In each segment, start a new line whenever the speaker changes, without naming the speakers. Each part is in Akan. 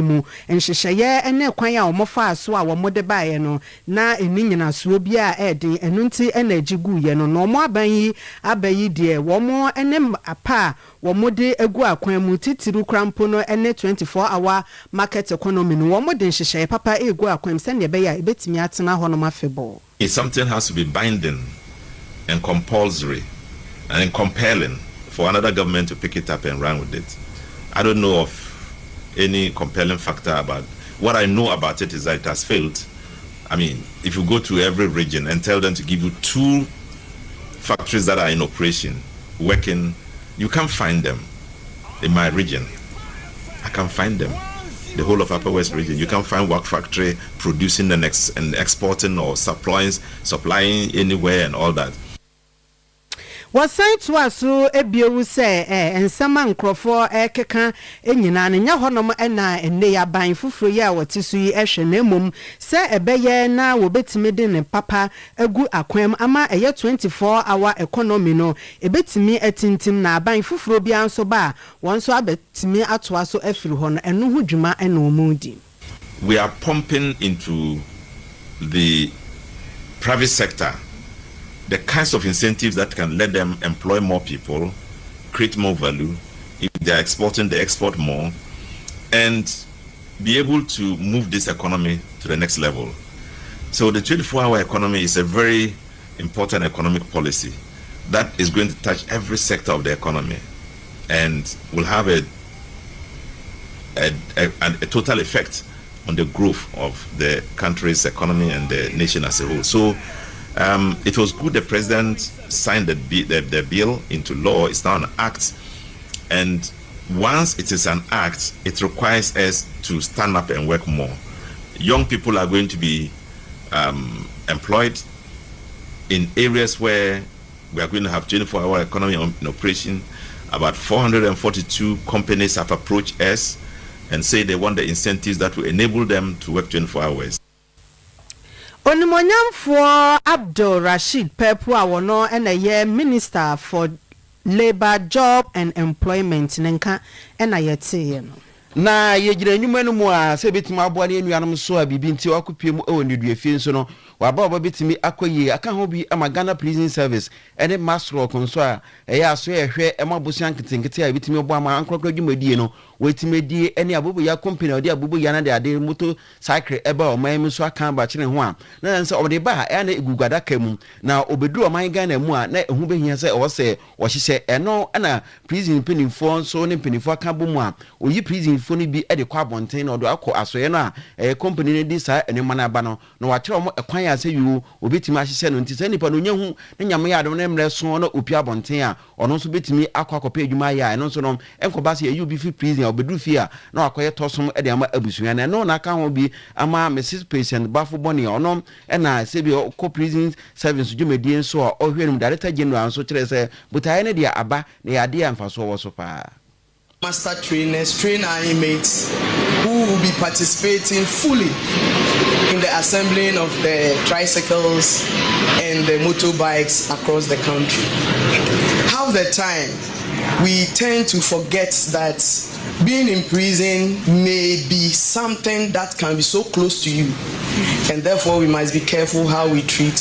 mu enhyehyeye ene kwan a omofa so a womode baaye no na eni nyina so bi a eden enu nti ena agigu ye no no mo aban yi abayi de womo ene apa womode egu akwan mu titiru krampo no ene 24-hour market economy no womode enhyehyeye papa egu akwan se ne be ya ebetimi atena ho no mafebo.
If something has to be binding and compulsory and compelling for another government to pick it up and run with it, I don't know of any compelling factor about. What I know about it is that it has failed. I mean, if you go to every region and tell them to give you 2 factories that are in operation, working, you can't find them. In my region, I can't find them. The whole of Upper West region, you can't find work factory producing and exporting or supplying anywhere and all that.
Wasan to aso ebiewu se ensama nkrofo keka enyina ne nya honom na enne ya ban fufuro ya watisu yi ehwe na emom se ebeye na wobetimi de ne papa agu akwam ama eye 24-hour economy no ebetimi atintim na ban fufuro bia nso ba wonso abetimi ato aso afiri ho no eno ho dwuma na omudi.
We are pumping into the private sector the kinds of incentives that can let them employ more people, create more value. If they are exporting, they export more, and be able to move this economy to the next level. So the 24-hour economy is a very important economic policy that is going to touch every sector of the economy and will have a total effect on the growth of the country's economy and the nation as a whole. So it was good the president signed the bill into law. It's now an act, and once it is an act, it requires us to stand up and work more. Young people are going to be employed in areas where we are going to have 24-hour economy in operation. About 442 companies have approached us and say they want the incentives that will enable them to work 24 hours.
Onimonyamfo Abdul Rashid Pepu awono ena ye Minister for Labor, Job and Employment nenka ena yete ye no.
Na yegyina nyuma no mu a se betima aboa ne anuanom so a bibi nti wakopie mu ewo nedua nso no waba betimi akoye aka ho bi ama Ghana Prison Service ene masro konso a eya aso ehwe emabosia nketenkete a betimi obo ama ankrokro dwumadie no wetimedie ene abobo ya company odi abobo ya na de ade moto cycle eba o man so aka ba kire ho a na nse obde ba e na egugada kam na obedu o man Ghana mu a na ehu behia se o se o hihye eno na prison penifo so ne penifo aka bo mu a oyi prison foni bi e de kwa bonten na odo akọ asoye na company ne di sa ene mana ba no na wa kire mo ekwan ya se yu obetimi ahihye no nti se nipa no nyahu na nyame ya adom na emre so na opia bonten a ono so betimi akọ akọpa adwuma ya eno so no enkoba se yu bi fi prison obedu fi a na akoye tosom e de ama abusua na no na aka ho bi ama Mrs. Patient bafo boni ono e na se bi ko prison service dwumadie nso a ohwenum director general nso kire se butaye ne dia aba na ya de amfaso wo so pa.
Master trainers train our inmates who will be participating fully in the assembling of the tricycles and the motorbikes across the country. Half the time, we tend to forget that being in prison may be something that can be so close to you, and therefore we must be careful how we treat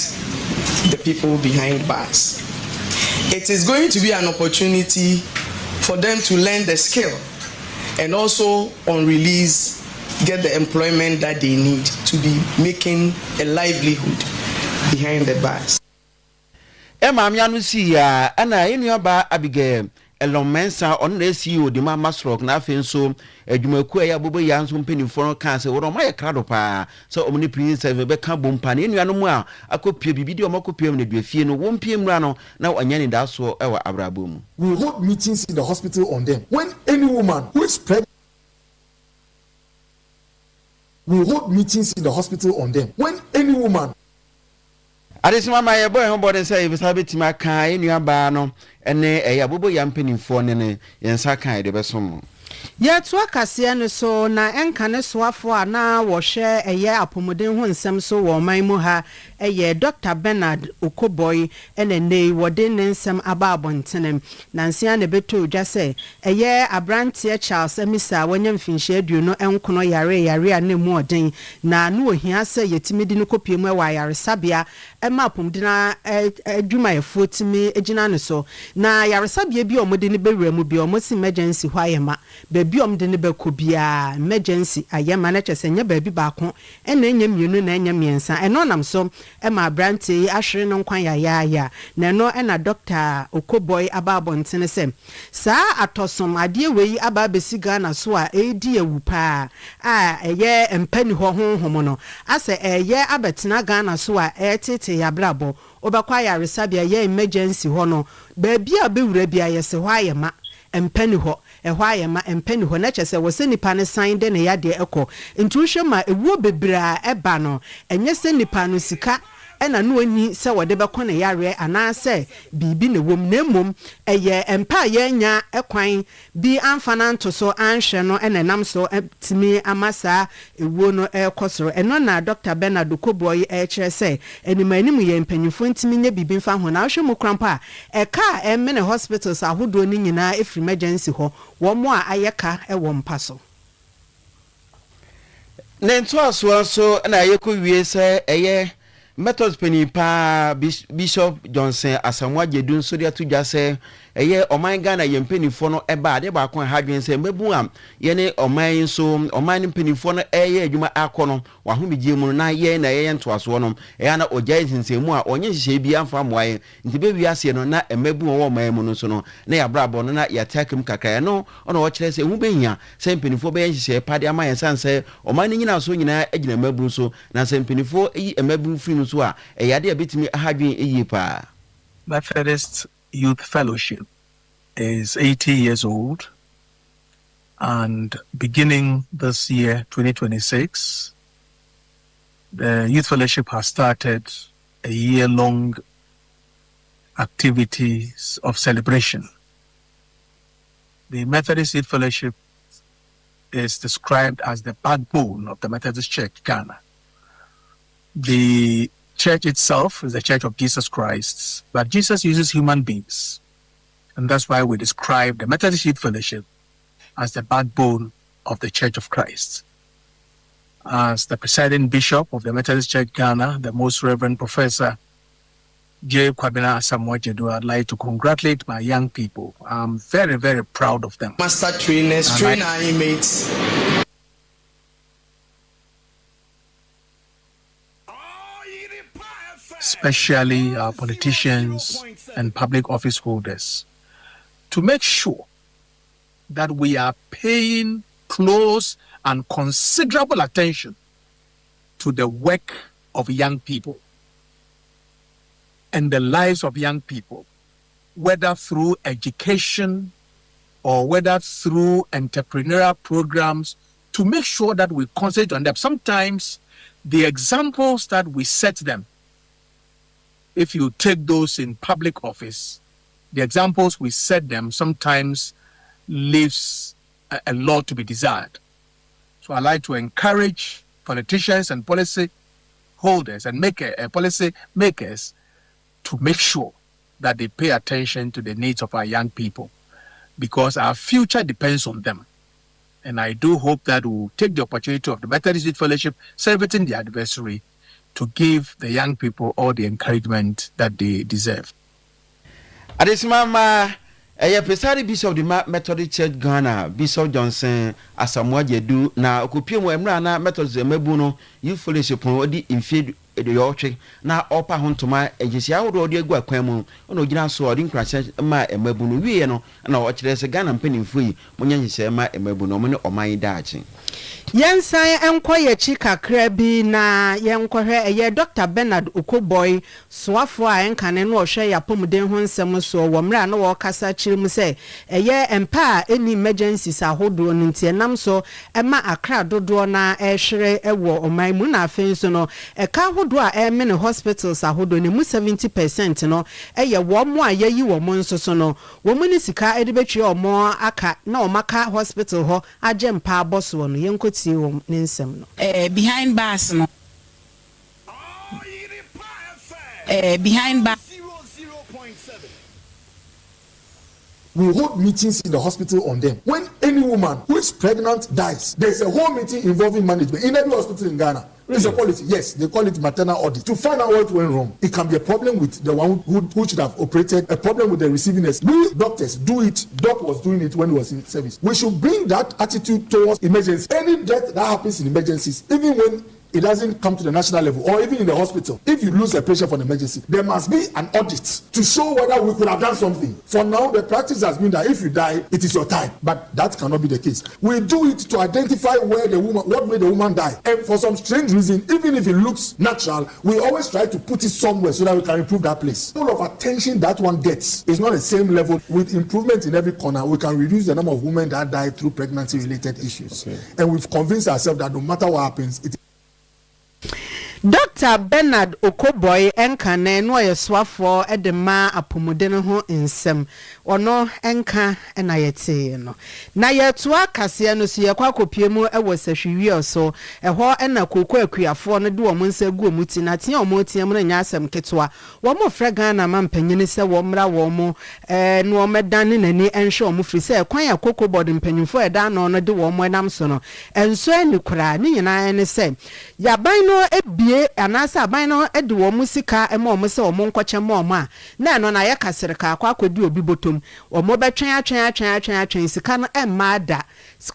the people behind bars. It is going to be an opportunity for them to learn the skill and also on release get the employment that they need to be making a livelihood behind the bars.
Emma mianu si ya ana enu ba Abigail Elomensa on the CEO di mama stroke na afenso adwumaku ya bobo ya nso mpenifo kan se wo ma ye krado pa so omni prison service be ka bompa ne enu anu a akopie bibidi o makopie mu ne duafie no wo mpie mra no na onyane da so e wa abrabo mu.
We hold meetings in the hospital on them. When any woman who is pregnant, we hold meetings in the hospital on them. When any woman
Adesima ma ye boy hombo say be sabeti ma kan enu aba no ene ya bobo ya mpenifo ne yensa kan de besom.
Ye to akase ne so na enka ne soafo a na wo hwe eye apomuden ho nsem so wo man mu ha Dr. Bernard Okoboy ene ne wode ne nsem aba abontenem na nsia ne beto dwa se abrantie Charles Emisa wanya mfinhye aduno enkono yare a ne mu oden na no ohia se yetimi di no kopiemu wa yare sabia ema pomdina adwuma yefo timi egina ne so na yare sabia bi omode ne bewura mu bi omosi emergency hɔ ayema baabi omde ne bekobia emergency ayema na kyese nya baabi baako ena enya mienu na enya miensa eno nam so ema branti ahwere no nkwan ya na no ena Dr. Okoboy ababonten se saa atosom ade wei aba besiga na so a edi ewu pa empani ho honhom no ase abetena ga na so a etete ya brabo obakwa ya resabia emergency ho no baabi a bewura bia yese hɔ ayema empani ho ayema empani ho na kyese wo se nipa ne sign de ne yade ekɔ ntuhwe ma ewuo bebra eba no enye se nipa no sika ena no ani se wode bekɔ ne yare anase bibi ne wom na mom empa nya ekwan bi amfana ntoso anhwe no ena nam so timi amasa ewuo no ekɔsoro eno na Dr. Bernard Okoboy kyerɛ se animanim ye mpanyimfo ntimi nya bibi mfa ho na ahwe mu krampa eka emmene hospitals ahodo ni nyina efri emergency ho wo mo a ayeka ewo mpa so
nento aso so na ayeko wie se methods penipa Bishop Johnson Asamoah Jedun so dia tudwa se oman Ghana yempenifo no eba ade ba kon hadwen se mebu am ye ne oman so oman penifo no adwuma akono wa homigye mu na ye ntoaso no na ogya nsensemu a onye hihye bi amfa moaye nti be wiase no na emebu wo oman mu no so no na ya brabo no na ya takem kakra no ono wo kire se hu behia se penifo be hihye pade ama ye sanse oman nyina so nyina agina mebu so na se penifo emebu firi so a yade abetimi hadwen eyipa.
Methodist Youth Fellowship is 80 years old, and beginning this year 2026 the Youth Fellowship has started a year-long activities of celebration. The Methodist Youth Fellowship is described as the backbone of the Methodist Church Ghana. The church itself is the Church of Jesus Christ, but Jesus uses human beings. And that's why we describe the Methodist Youth Fellowship as the backbone of the Church of Christ. As the presiding bishop of the Methodist Church Ghana, the Most Reverend Professor J. Kwabena Asamoah Jedun, I'd like to congratulate my young people. I'm very, very proud of them.
Master trainers, train our inmates.
Especially our politicians and public office holders, to make sure that we are paying close and considerable attention to the work of young people and the lives of young people, whether through education or whether through entrepreneurial programs, to make sure that we concentrate on them. Sometimes the examples that we set them, if you take those in public office, the examples we set them sometimes leaves a lot to be desired. So I like to encourage politicians and policy holders and policy makers to make sure that they pay attention to the needs of our young people, because our future depends on them. And I do hope that we'll take the opportunity of the Methodist Youth Fellowship celebrating the anniversary to give the young people all the encouragement that they deserve.
Adesimama presiding bishop of the Methodist Church Ghana, Bishop Johnson Asamoah Jedun, na okopie mo emra na Methodist emebu no Youth Fellowship no di infid edoyotwe na opa hontoma egisia wodo odi egu akwan mu ono gina so odi nkrase ma emebu no wiye no na o kire se Ghana mpanimfo yi munya nhye ma emebu no mo ne oman daachi.
Yensan enkoye chika krabi na yenkohwe Dr. Bernard Okoboy soafo a enkane no ohwe yapomden ho nsem so womra na wo kasa chirim se empa eni emergencies ahodo no ntienam so ema akra dodo na ehwere ewo oman mu na afen so no eka ahodo a emene hospitals ahodo ne mu 70% no wo mo ayeyi wo mo nso so no wo mu ni sika edebetwe omo aka na omaka hospital ho agempa aboso no yenkoti wo ninsem no
behind bars no behind bar.
We hold meetings in the hospital on them. When any woman who is pregnant dies, there's a whole meeting involving management in every hospital in Ghana. It's a policy. Yes, they call it maternal audit to find out what went wrong. It can be a problem with the one who should have operated, a problem with the receiving nurse. We doctors do it. Doc was doing it when he was in service. We should bring that attitude towards emergency. Any death that happens in emergencies, even when it doesn't come to the national level or even in the hospital, if you lose a patient for an emergency, there must be an audit to show whether we could have done something. For now, the practice has been that if you die, it is your time, but that cannot be the case. We do it to identify where the woman, what made the woman die, and for some strange reason, even if it looks natural, we always try to put it somewhere so that we can improve that place. All of attention that one gets is not the same level. With improvement in every corner, we can reduce the number of women that die through pregnancy-related issues. Okay. And we've convinced ourselves that no matter what happens, it
Dr. Bernard Okoboy enka na eno yeswafo edema apomodene ho nsem ono enka na yete no na yetua kase no so yekwa kopiemu ewo sahwiwi oso eho na kokko akuafo no de wo nsa gu omuti na tia omo tia mu nya asem ketwa wo mo frega na mampanyini se wo mra wo mo no o medane nani enhwe omo firi se kwan ya kokko bod mpanyimfo eda no no de wo mo nam so no enso ani kura ni nyina ene se yaban no ebie anasa aban no ede wo musika ema wo se wo nkwoche ma wo a na no na ye kasere ka akodi obi botom wo mo betwen sika no emma da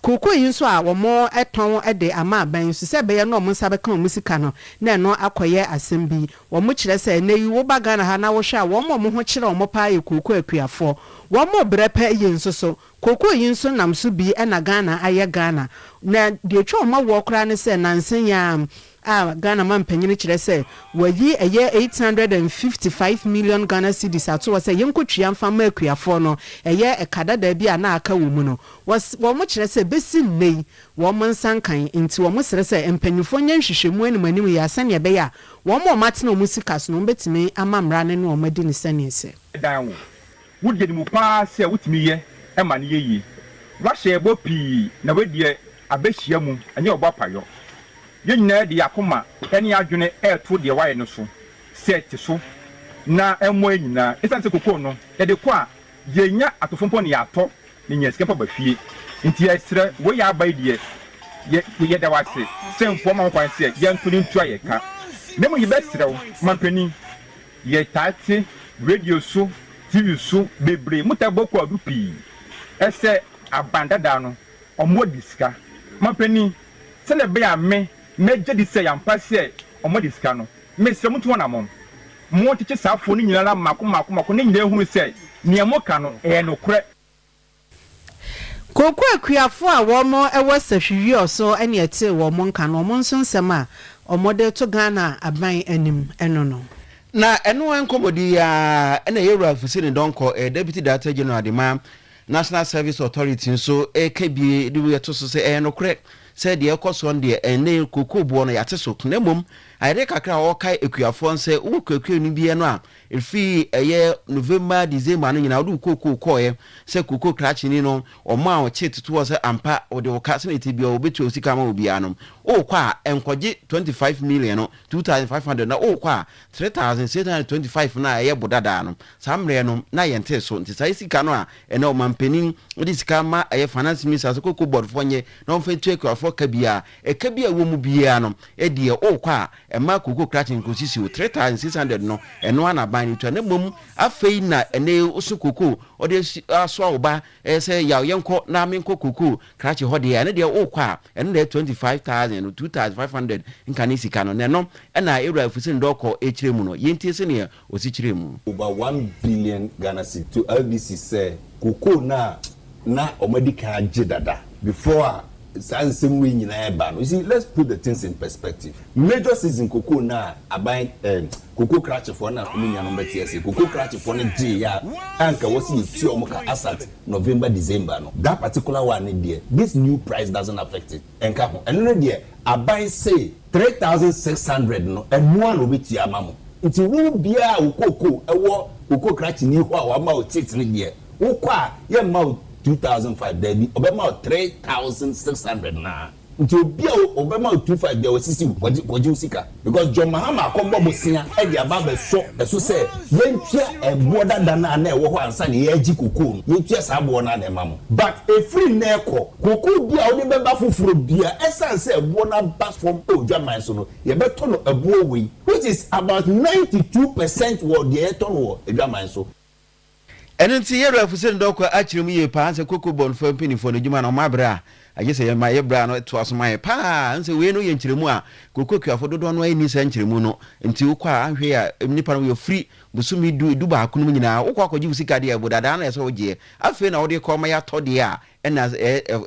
kokko yi nso a wo mo eton ede ama aban so se be ye no wo nsa be kan musika no na no akoye asem bi wo mo kire se na yi wo baga na ha na wo hwa wo mo ho kire wo mo pa ye kokko akuafo wo mo brepa ye nso so kokko yi nso nam so bi na Ghana aye Ghana na de twa ma wo kra ne se nansen ya Ghana man penyini kire se wayi eye 855 million Ghana cedis ato wase yenkotwia mfama akuafo no eye ekada da bi ana aka wo mu no wo mo kire se besi nei wo mo nsankan nti wo mo sere se empanyufo nya nhwehwemu animanim ya sane ebe ya wo mo matena mu sikas no betimi amamra ne no madi ne sane se
dan wo de mu pa se wutimi ye e ma ne ye wahye ebo pi na wedie abehia mu anya obo payo yenya de yakoma eni adwene eto de waye no so set so na emo nyina esanse kokko no ye de ko a yenya atofompo ne yato ne nyesike pa bafie nti esre wo ya abai de ye da wase semfo ma kwan se ye ntuni ntu ayeka nemo ye besrew mampani ye tate radio so TV so bebre mutaboko adupi ese abandada no omo diska mampani se ne be ame meje di se yampase omo diska no mesre mutu na mom mo tete safo ni nyina la mako ni nyina hunu se ne mo ka no no kure
kokko akuafo a wo mo ewo sahwiwi oso ene ete wo mo nka no mo nso nsem a omode to Ghana aban anim eno no
na eno enkomodi ya ena yewura fusini donko deputy director general de ma National Service Authority nso ekebie de we to so se no kure se de ekoso de ene kokko bo no yate so na mom ayre kakra o kai ekuafo nse wo kokko ni bie no a efi eye November December no nyina wo kokko koye se kokko krachi ni no o ma o chetutu wo se ampa o de wo ka se na tibia obetu osika ma obi anom o kwa enkoje 25 million no 2500 na o kwa 3625 na eye bodada no samre no na yente so nti sai sika no a ene o mampanin odi sika ma eye finance minister so kokko board fonye na on fetu ekuafo kabia ekabia wo mu bia no edie o kwa ema kokko krachi nkosisi 3600 no eno ana ban to na mom afei na ene usu kokko odi aso oba se ya yenko na menko kokko krachi hode ene de o kwa ene de 25000 2500 nkani sika no no na era afusin doko echire mu no yenti se ne osichire mu
over 1 billion Ghana cedi to LDC say kokko na omedika age dada before sansem we nyina eba no. You see, let's put the things in perspective. Major season kokko na aban kokko crash for na omunya no betiese kokko crash for na G ya anka wasi ti omuka asat November December no. That particular one there, this new price doesn't affect it enka ho eno there aban say 3600 no enu an obeti amamo nti wo bia kokko ewo kokko crash ni ho a wa ma o titi ni there wo kwa ye ma 2005 there be obema 3600 na nti obi a obema 25 bia osisi kwaji usika because John Mahama akobo bosia e dia ba be so say yentua ebo dada na na ewo ho ansa na ye agi kokoo yentua sa abo na na mamo but a free neko kokoo bia odi beba fufuro bia essence ebo na back from odwaman so no ye beto no ebo we which is about 92% what the eton wo odwaman so
enenti yero afuse ndokwa achirimu ye pa anse kokoo bon for pini for no juma na mabra agese ye ma ye bra no to asoma ye pa anse we no ye nchiremu a kokoo kwafo dodo no ani sa nchiremu no nti ukwa ahwe a nipa no yo free busumi du ba akunu nyina ukwa kwaji usika de abodada na yeso oje afi na wode ko ma ya tode a ena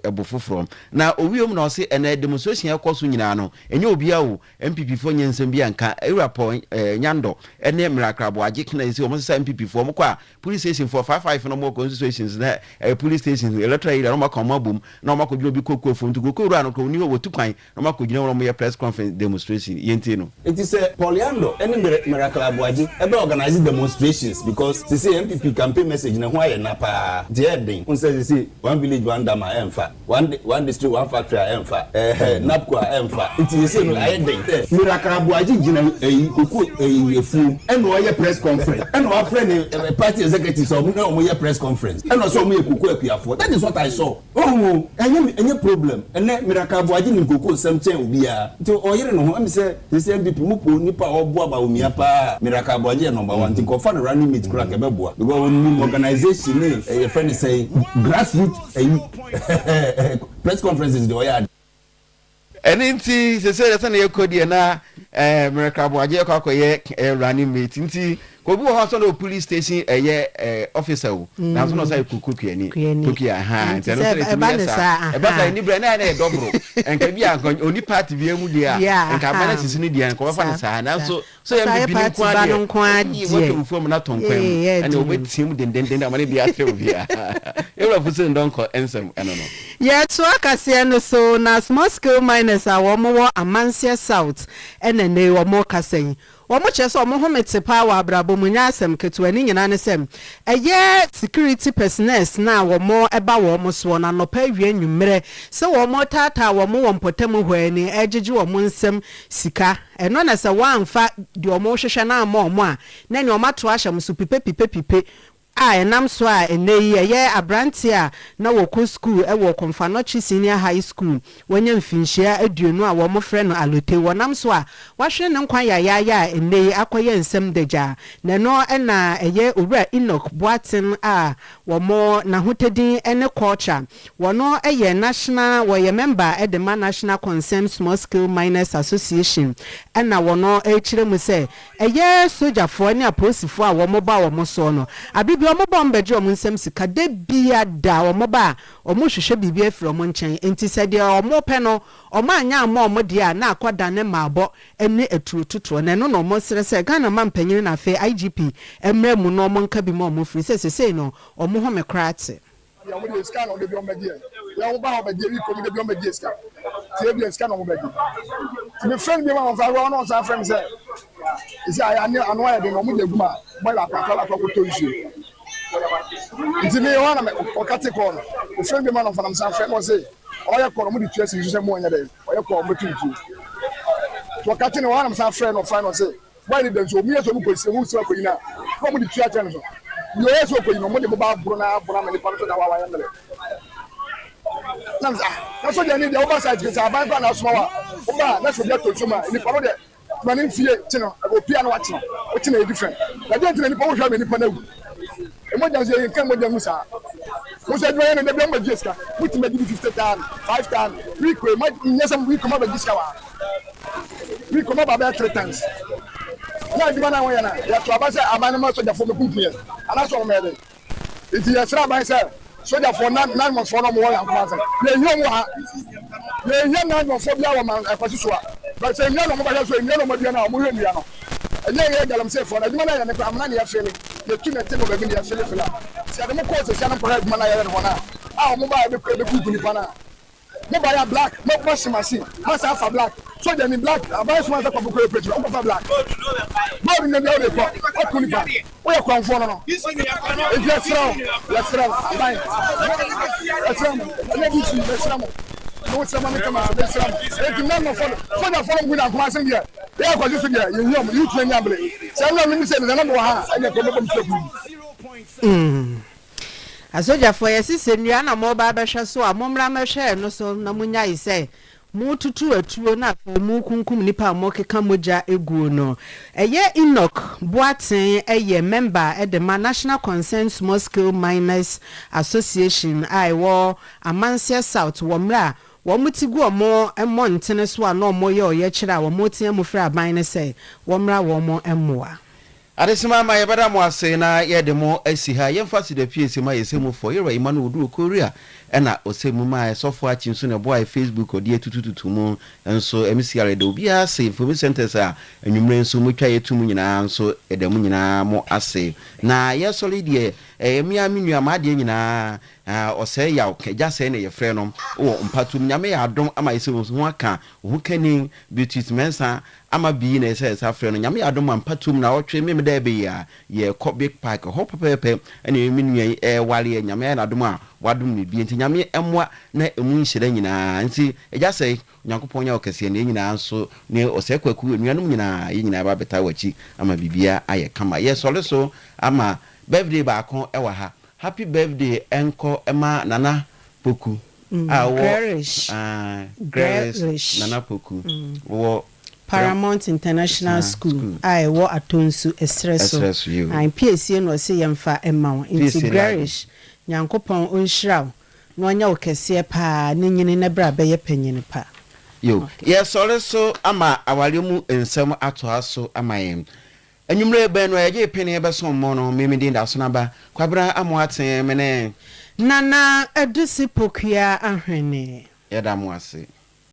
ebofoforo na owiom na ose ena demonstration yakoso nyina no enye obia wo MPP fo nyensem bia nka Eurapo nyando ene mirakrabo age kna esi omo sesa MPP fo mo kwa police station for 55 no more constitutions na police station electoral area no makoma bom na mo akogiro bi kokko fo ntuko ko ru no ko ni wo tukan na mo akogina no mo ye press conference demonstration yenti no
it is a Poliando ene mirakrabo age ebe organize demonstrations because they say MPP campaign message na ho aye na pa de den on say one village one dama emfa one district one factory emfa napco emfa it is say no aye den mirakrabo age gina koku efu ene o ye press conference ene o friend party executives o mo ye press conference ene o so mo ye koku akuafo that is what I saw any problem ene mirakrabo age ni koku semchen obi a nti oyere no ho am say MPP mu po nipa obo aba omia pa mirakrabo age number 1 think of running mate crack ebeboa because when organization a friend say grassroots press conferences the way
enenti se na yekodi na mirakrabo age kwakoye running mate nti ko bi ho so na police station officer wo na so no say kukuani ha nti no say eba ni bra na dobro enka bi an oni party bi emu dia enka bana sisi ni dia ko fa sa na so ya bi ni kwa dia wo to na tonkwam and obetim den amane bi atre obi a ewa fusin ndonko ensem eno no
ye to akase no so na small scale miners a wo mo Amansia South enene wo mo kasen Omo cheso omo homete power abrabo munya asem ketu ani nyina ne sem eye security personnel na womo eba womo so na no pa wie nwumere se womo tata womo wompotem hwani ejeje womo nsem sika eno na se wanfa di omo hwehwe na ama omo a na ne omato ahyam so pipe enam so a eneyi eye abranti a na wo school wo Komfanochi Senior High School wonya mfinhia aduonu a wo mo frɛ no alote wonam so a wahwe ne nkwan ya eneyi akoye nsem deja na no na eye owura Enoch Boatin a wo mo na hotedin ene culture wono eye national wo ye member edema National Concerned Small Scale Miners Association na wono ekire mu se eye sojafo ne aposifo a wo mo ba wo mo so no abibi omo bombeje omo nsem sika de bia da omo ba omo hwehwe bibia firi omo nchen enti se de omo pe no omo anya ama omo de a na akoda ne maabo ene eturututu na no omo sere se Ghana mampanyin na fe IGP emre mu no omo nka bi mo omo firi se no omo ho me krate
ya mo de scan on de bi omo de ya wo ba omo de wi ko de bi omo de scan tie bi scan omo be de me friend bi ma on fa ro no sa friend se isi aya anu ya de no mo de guma boy la kwa ko to issue nti me wana me okate ko no o friend bi man of am san friend mo say oya ko mo di tuasi so mo nya de oya ko mo tuntu to okate ne wana san friend of friend say why did them so me so mo ko se mo so ko ina ko mo di tuasi no so yo so ko ina mo de mo ba bro na me ni pa so da wa ya ndele na so de ni de oversight ke sa ban na so wa o ba na so de to chuma ni pa no de manin fie chino go pia no wa chino o chino e different na de ni pa wo hwa me ni pa na gu emergency you can modern musa musa do yen de be jiska put me give 50,000 5,000 we ko ma nyesam we come about jiska wa we come about 3 times na di mana won yana ya to abase abane ma soja fo me kunkuye ana so me de it is sra ban say soja fo na mo fo no mo yan kuma say ye yo mo ha ye ye na mo fo bia wo man akwasi so a but say nye no mo ba so nye no mo bia na mo hwe nua no enye ye galam say fo na di mana ya ne amna ne ya fele ye tu na te mo ba bi ne ya fele fela si ade mo ko se sia na pro di mana ya ne hona a mo ba be ku ni pana mo ba ya black mo wash machine ma sa fa black so je ni black abai so ma sa ko ko preach o ko fa black mo ni ne de ko o ku ni pa o ye ko anfo no if you strong abai strong ne bi si be strong no some man come and say e none of for na for we na come say here e ko just here you train yable say no me say na no ha e ko me come
asojafo yesise nnua na mo ba behwe so a momra mehwe no so na munya ise mu tutu atuo na afo mu kunkum nipa mo keka moja eguo no eye Enoch Boaten eye member at the National Concerned Small Scale Miners Association wo Amansia South womra womutigu omo emo ntene so a no mo ye oye kira womotia mu fra aban ne se womra womo emoa
Adesima ma yebada mo ase na yede mo asi ha yemfa si de piese ma yesemu for yera imanu odu Korea ena osemu ma esofo achinso ne boy Facebook odi etututu mu enso MCR de obi ase information centers a enwumre enso motwa yetum nyina enso edemu nyina mo ase na ye solid ye emia minu amade nyina ose ya okeja se ne ye frɛ no wo mpatum nyame ya adom ama yesemu ho aka ho kani beauty mensa ama bi na ese frɛ no nyame ya adom ampatum na otwe me da be ya ye ko big park ho pepepe ene minu wale nyame na adom a wadum ne bi enti nyame emwa na emu nhire nyina nti eja sɛ nyankopɔn nya okese ne nyina nso ne ose kwaku enuanum nyina ye nyina ba beta wachi ama bibia aye kama ye sole so ama birthday ba kon ewa ha happy birthday enko ema nana poku
Garish
nana poku wo
Paramount International School I wo atonsu esreso and PSC no se yemfa ema into Garish nyankopon onhyiraw no anya okese pa ne nyine na bra be ye panyine pa
yo yes sorry so ama awalemu ensem ato aso amayem enwumre be no ye pene be so mo no memedi nda so na ba kwabra amoaten mene
nana edusi pokua ahwene
yeda mo ase